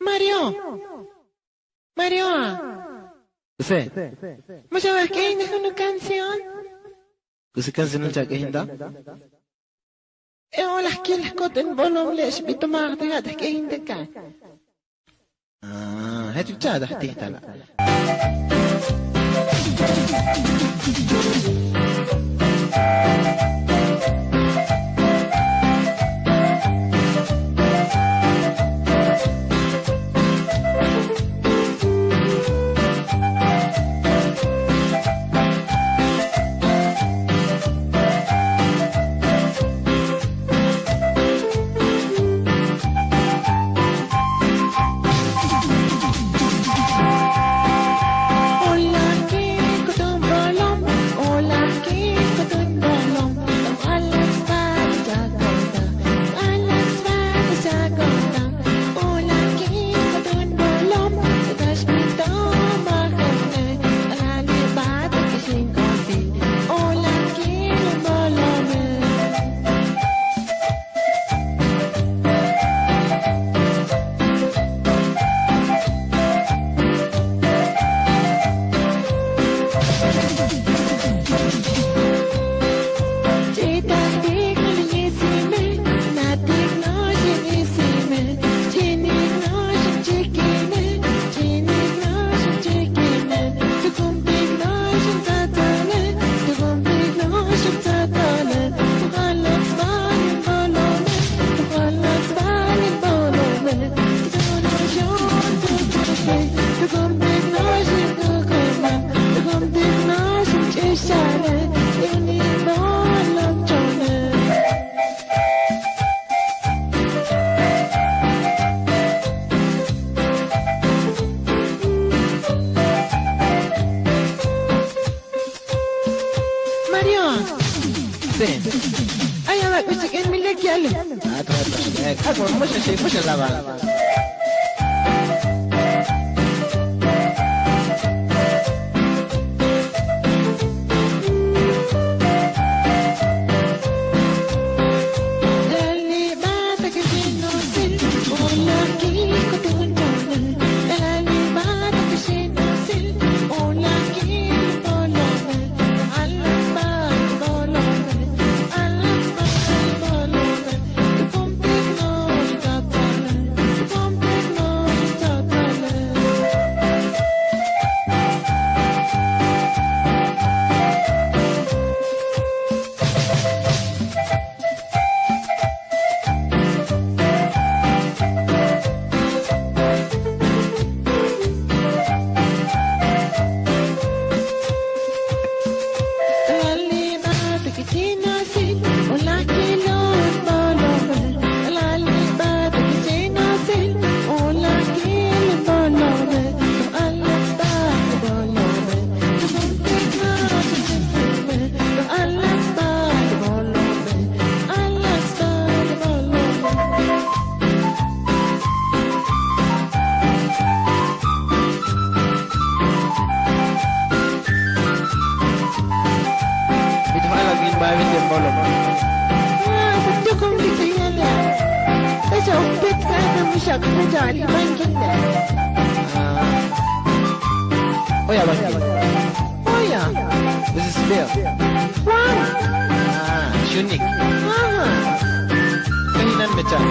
Mario, Mario, Kuse, mo sabes que hay una canción? kuse kansin ng tiyake hinda? Olas kilas koten bolom les bito makatigat ke hindi ka. Heti tiyada hati tala. Ay, ama, gusto kayo milagyan. Kako, mo siya laban. Bawin din bolong. Gusto kong bigyan na. Kasi umpit ka na mo siya kung nadali bangkin na. Oya bangkin. Oya. This is Bill. Wow. Shunik. Wow. Kahinan mecha.